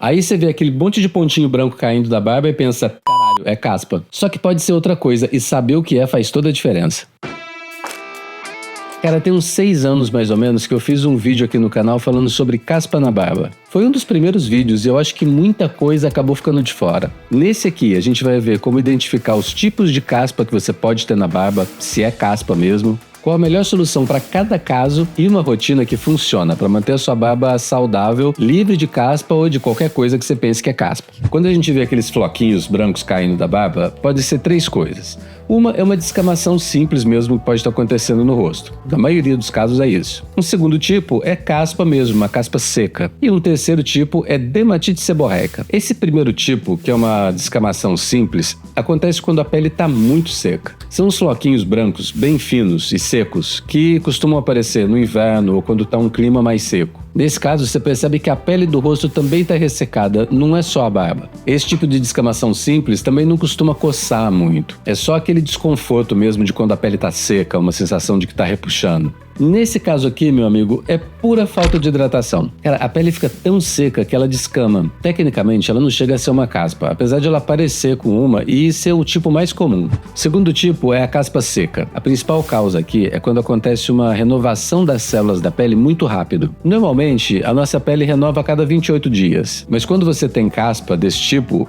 Aí você vê aquele monte de pontinho branco caindo da barba e pensa, caralho, é caspa. Só que pode ser outra coisa e saber o que é faz toda a diferença. Cara, tem uns 6 anos mais ou menos que eu fiz um vídeo aqui no canal falando sobre caspa na barba. Foi um dos primeiros vídeos e eu acho que muita coisa acabou ficando de fora. Nesse aqui a gente vai ver como identificar os tipos de caspa que você pode ter na barba, se é caspa mesmo, qual a melhor solução para cada caso e uma rotina que funciona para manter a sua barba saudável, livre de caspa ou de qualquer coisa que você pense que é caspa. Quando a gente vê aqueles floquinhos brancos caindo da barba, pode ser 3 coisas. Uma é uma descamação simples mesmo que pode estar acontecendo no rosto. Na maioria dos casos é isso. Um segundo tipo é caspa mesmo, uma caspa seca. E um terceiro tipo é dermatite seborreica. Esse primeiro tipo, que é uma descamação simples, acontece quando a pele está muito seca. São os floquinhos brancos bem finos e secos que costumam aparecer no inverno ou quando está um clima mais seco. Nesse caso, você percebe que a pele do rosto também está ressecada, não é só a barba. Esse tipo de descamação simples também não costuma coçar muito. É só aquele desconforto mesmo de quando a pele está seca, uma sensação de que está repuxando. Nesse caso aqui, meu amigo, é pura falta de hidratação. Cara, a pele fica tão seca que ela descama. Tecnicamente, ela não chega a ser uma caspa, apesar de ela parecer com uma e ser o tipo mais comum. O segundo tipo é a caspa seca. A principal causa aqui é quando acontece uma renovação das células da pele muito rápido. Normalmente, a nossa pele renova a cada 28 dias, mas quando você tem caspa desse tipo,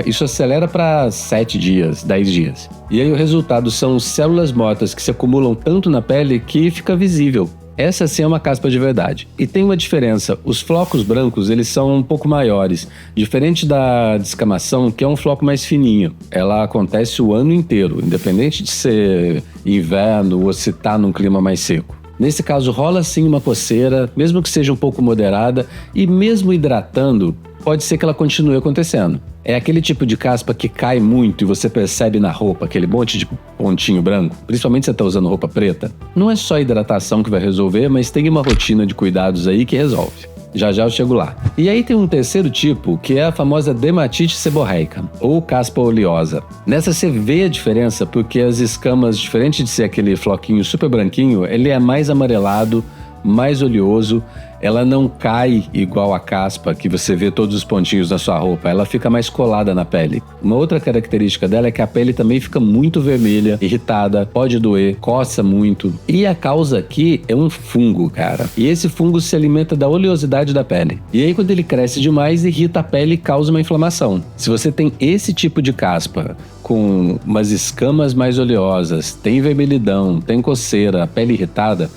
isso acelera para 7 dias, 10 dias. E aí o resultado são células mortas que se acumulam tanto na pele que fica visível. Essa sim é uma caspa de verdade. E tem uma diferença, os flocos brancos eles são um pouco maiores, diferente da descamação, que é um floco mais fininho. Ela acontece o ano inteiro, independente de ser inverno ou se tá num clima mais seco. Nesse caso rola sim uma coceira, mesmo que seja um pouco moderada, e mesmo hidratando, pode ser que ela continue acontecendo. É aquele tipo de caspa que cai muito e você percebe na roupa, aquele monte de pontinho branco, principalmente se você está usando roupa preta. Não é só a hidratação que vai resolver, mas tem uma rotina de cuidados aí que resolve. Já já eu chego lá. E aí tem um terceiro tipo, que é a famosa dermatite seborreica, ou caspa oleosa. Nessa você vê a diferença porque as escamas, diferente de ser aquele floquinho super branquinho, ele é mais amarelado, mais oleoso, ela não cai igual a caspa que você vê todos os pontinhos na sua roupa, ela fica mais colada na pele. Uma outra característica dela é que a pele também fica muito vermelha, irritada, pode doer, coça muito. E a causa aqui é um fungo, cara. E esse fungo se alimenta da oleosidade da pele. E aí quando ele cresce demais, irrita a pele e causa uma inflamação. Se você tem esse tipo de caspa, com umas escamas mais oleosas, tem vermelhidão, tem coceira, a pele irritada,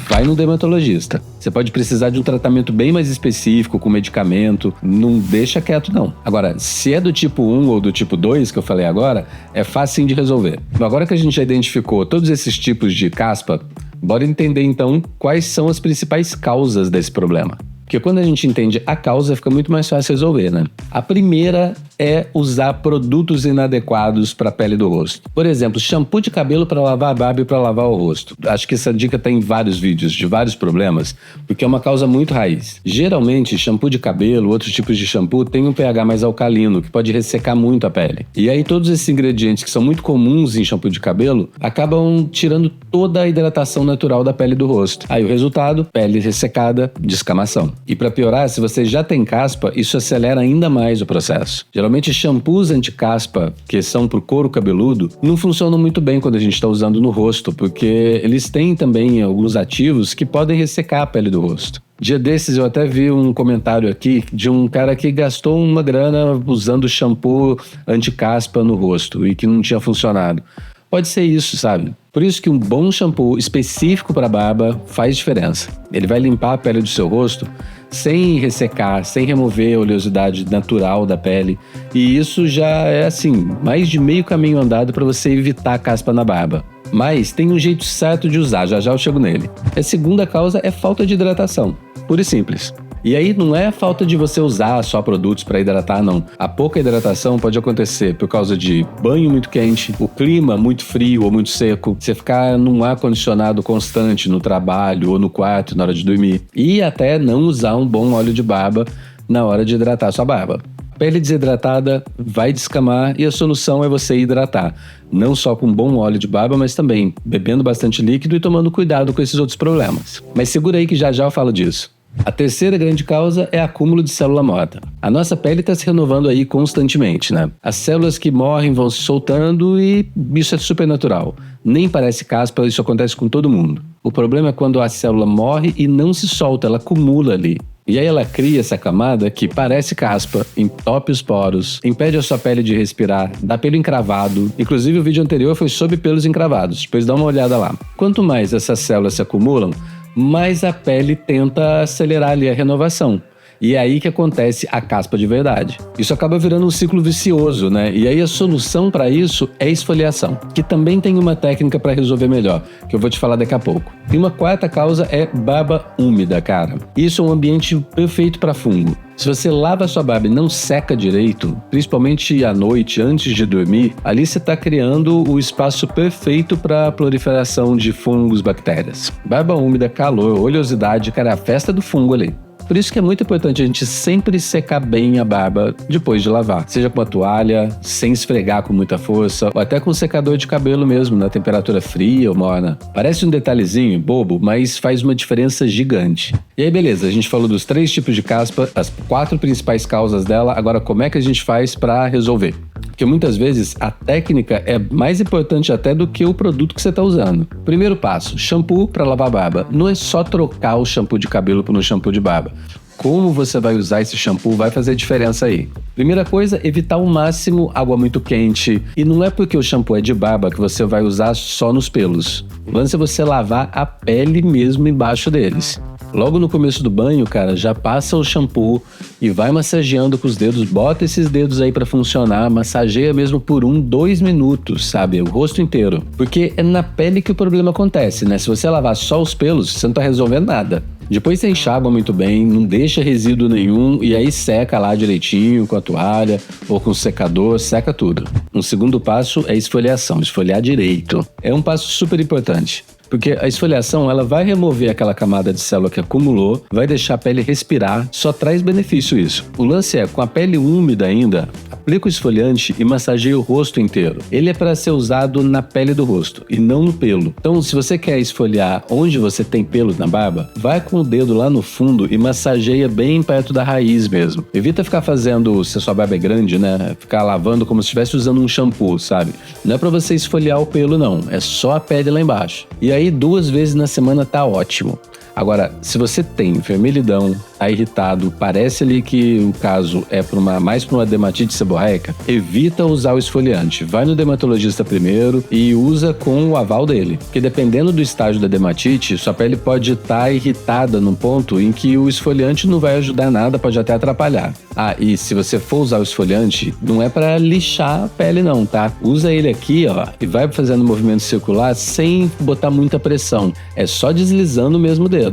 vai no dermatologista. Você pode precisar de um tratamento bem mais específico, com medicamento. Não deixa quieto, não. Agora, se é do tipo 1 ou do tipo 2, que eu falei agora, é fácil de resolver. Agora que a gente já identificou todos esses tipos de caspa, bora entender então quais são as principais causas desse problema. Porque quando a gente entende a causa, fica muito mais fácil resolver, né? A primeira é usar produtos inadequados para a pele do rosto. Por exemplo, shampoo de cabelo para lavar a barba e para lavar o rosto. Acho que essa dica tem em vários vídeos de vários problemas, porque é uma causa muito raiz. Geralmente, shampoo de cabelo, outros tipos de shampoo, tem um pH mais alcalino, que pode ressecar muito a pele. E aí todos esses ingredientes que são muito comuns em shampoo de cabelo, acabam tirando toda a hidratação natural da pele do rosto. Aí o resultado, pele ressecada, descamação. E para piorar, se você já tem caspa, isso acelera ainda mais o processo. Geralmente shampoos anti-caspa, que são para o couro cabeludo, não funcionam muito bem quando a gente está usando no rosto, porque eles têm também alguns ativos que podem ressecar a pele do rosto. Dia desses eu até vi um comentário aqui de um cara que gastou uma grana usando shampoo anti-caspa no rosto e que não tinha funcionado. Pode ser isso, sabe? Por isso que um bom shampoo específico para barba faz diferença. Ele vai limpar a pele do seu rosto sem ressecar, sem remover a oleosidade natural da pele. E isso já é, assim, mais de meio caminho andado para você evitar caspa na barba. Mas tem um jeito certo de usar, já já eu chego nele. A segunda causa é falta de hidratação, pura e simples. E aí não é falta de você usar só produtos para hidratar, não. A pouca hidratação pode acontecer por causa de banho muito quente, o clima muito frio ou muito seco, você ficar num ar-condicionado constante no trabalho ou no quarto na hora de dormir, e até não usar um bom óleo de barba na hora de hidratar sua barba. Pele desidratada vai descamar e a solução é você hidratar. Não só com bom óleo de barba, mas também bebendo bastante líquido e tomando cuidado com esses outros problemas. Mas segura aí que já já eu falo disso. A terceira grande causa é acúmulo de célula morta. A nossa pele está se renovando aí constantemente, né? As células que morrem vão se soltando e isso é super natural. Nem parece caspa, isso acontece com todo mundo. O problema é quando a célula morre e não se solta, ela acumula ali. E aí ela cria essa camada que parece caspa, entope os poros, impede a sua pele de respirar, dá pelo encravado. Inclusive o vídeo anterior foi sobre pelos encravados, depois dá uma olhada lá. Quanto mais essas células se acumulam, mais a pele tenta acelerar ali a renovação. E é aí que acontece a caspa de verdade. Isso acaba virando um ciclo vicioso, né? E aí a solução para isso é esfoliação, que também tem uma técnica para resolver melhor, que eu vou te falar daqui a pouco. E uma quarta causa é barba úmida, cara. Isso é um ambiente perfeito para fungo. Se você lava a sua barba e não seca direito, principalmente à noite, antes de dormir, ali você está criando o espaço perfeito para a proliferação de fungos, bactérias. Barba úmida, calor, oleosidade, cara, é a festa do fungo ali. Por isso que é muito importante a gente sempre secar bem a barba depois de lavar. Seja com uma toalha, sem esfregar com muita força, ou até com um secador de cabelo mesmo, na temperatura fria ou morna. Parece um detalhezinho bobo, mas faz uma diferença gigante. E aí beleza, a gente falou dos 3 tipos de caspa, as 4 principais causas dela, agora como é que a gente faz para resolver? Porque muitas vezes a técnica é mais importante até do que o produto que você está usando. Primeiro passo, shampoo para lavar a barba. Não é só trocar o shampoo de cabelo por um shampoo de barba. Como você vai usar esse shampoo vai fazer diferença aí. Primeira coisa, evitar ao máximo água muito quente. E não é porque o shampoo é de barba que você vai usar só nos pelos. O lance é você lavar a pele mesmo embaixo deles. Logo no começo do banho, cara, já passa o shampoo e vai massageando com os dedos, bota esses dedos aí pra funcionar, massageia mesmo por 2 minutos, sabe? O rosto inteiro. Porque é na pele que o problema acontece, né? Se você lavar só os pelos, você não tá resolvendo nada. Depois você enxágua muito bem, não deixa resíduo nenhum e aí seca lá direitinho com a toalha ou com o secador, seca tudo. Um segundo passo é esfoliação, esfoliar direito. É um passo super importante. Porque a esfoliação, ela vai remover aquela camada de célula que acumulou, vai deixar a pele respirar, só traz benefício isso. O lance é, com a pele úmida ainda, aplica o esfoliante e massageia o rosto inteiro. Ele é para ser usado na pele do rosto e não no pelo. Então, se você quer esfoliar onde você tem pelos na barba, vai com o dedo lá no fundo e massageia bem perto da raiz mesmo. Evita ficar fazendo, se a sua barba é grande, né? Ficar lavando como se estivesse usando um shampoo, sabe? Não é para você esfoliar o pelo, não. É só a pele lá embaixo. E aí, 2 vezes na semana tá ótimo. Agora, se você tem vermelhidão, tá irritado, parece ali que o caso é mais para uma dermatite seborreica, evita usar o esfoliante. Vai no dermatologista primeiro e usa com o aval dele. Porque dependendo do estágio da dermatite, sua pele pode estar irritada num ponto em que o esfoliante não vai ajudar nada, pode até atrapalhar. Ah, e se você for usar o esfoliante, não é para lixar a pele não, tá? Usa ele aqui, ó, e vai fazendo movimento circular sem botar muita pressão. É só deslizando mesmo o dedo.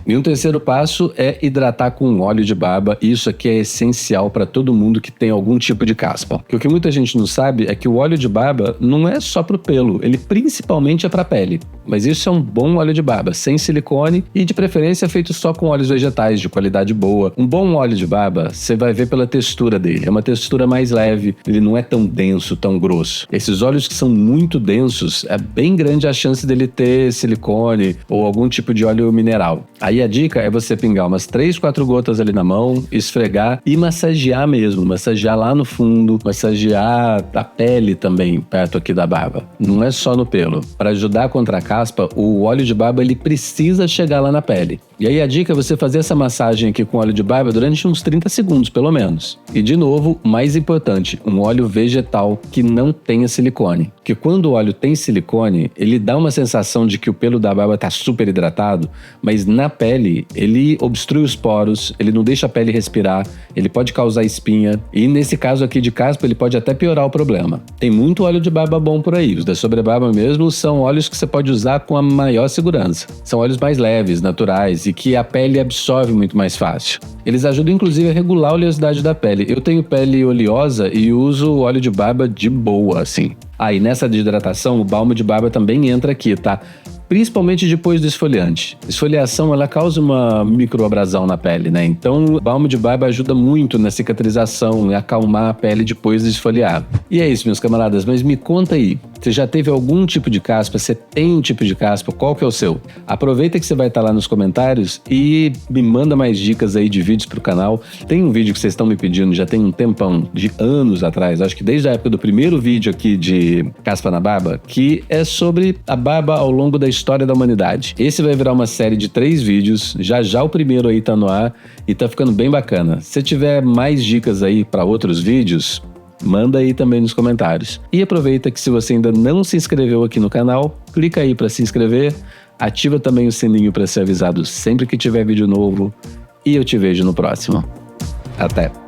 E um terceiro passo é hidratar com óleo de barba. Isso aqui é essencial para todo mundo que tem algum tipo de caspa. Porque o que muita gente não sabe é que o óleo de barba não é só pro pelo, ele principalmente é para a pele. Mas isso é um bom óleo de barba, sem silicone e de preferência feito só com óleos vegetais de qualidade boa. Um bom óleo de barba, você vai ver pela textura dele. É uma textura mais leve, ele não é tão denso, tão grosso. Esses óleos que são muito densos, é bem grande a chance dele ter silicone ou algum tipo de óleo mineral. Aí a dica é você pingar umas 3, 4 gotas ali na mão, esfregar e massagear mesmo. Massagear lá no fundo, massagear a pele também, perto aqui da barba. Não é só no pelo. Para ajudar contra a caspa, o óleo de barba ele precisa chegar lá na pele. E aí a dica é você fazer essa massagem aqui com óleo de barba durante uns 30 segundos, pelo menos. E de novo, mais importante, um óleo vegetal que não tenha silicone. Porque quando o óleo tem silicone, ele dá uma sensação de que o pelo da barba está super hidratado, mas na pele ele obstrui os poros, ele não deixa a pele respirar, ele pode causar espinha e nesse caso aqui de caspa ele pode até piorar o problema. Tem muito óleo de barba bom por aí, os da sobrebarba mesmo são óleos que você pode usar com a maior segurança. São óleos mais leves, naturais e que a pele absorve muito mais fácil. Eles ajudam inclusive a regular a oleosidade da pele. Eu tenho pele oleosa e uso óleo de barba de boa, assim. E nessa de hidratação, o balme de barba também entra aqui, tá? Principalmente depois do esfoliante. Esfoliação, ela causa uma microabrasão na pele, né? Então, o balme de barba ajuda muito na cicatrização e acalmar a pele depois de esfoliar. E é isso, meus camaradas, mas me conta aí, Você já teve algum tipo de caspa? Você tem um tipo de caspa? Qual que é o seu? Aproveita que você vai estar lá nos comentários e me manda mais dicas aí de vídeos pro canal. Tem um vídeo que vocês estão me pedindo já tem um tempão, de anos atrás, acho que desde a época do primeiro vídeo aqui de caspa na barba, que é sobre a barba ao longo da história da humanidade. Esse vai virar uma série de 3 vídeos, já o primeiro aí tá no ar e tá ficando bem bacana. Se tiver mais dicas aí para outros vídeos, manda aí também nos comentários. E aproveita que se você ainda não se inscreveu aqui no canal, clica aí para se inscrever, ativa também o sininho para ser avisado sempre que tiver vídeo novo e eu te vejo no próximo. Até!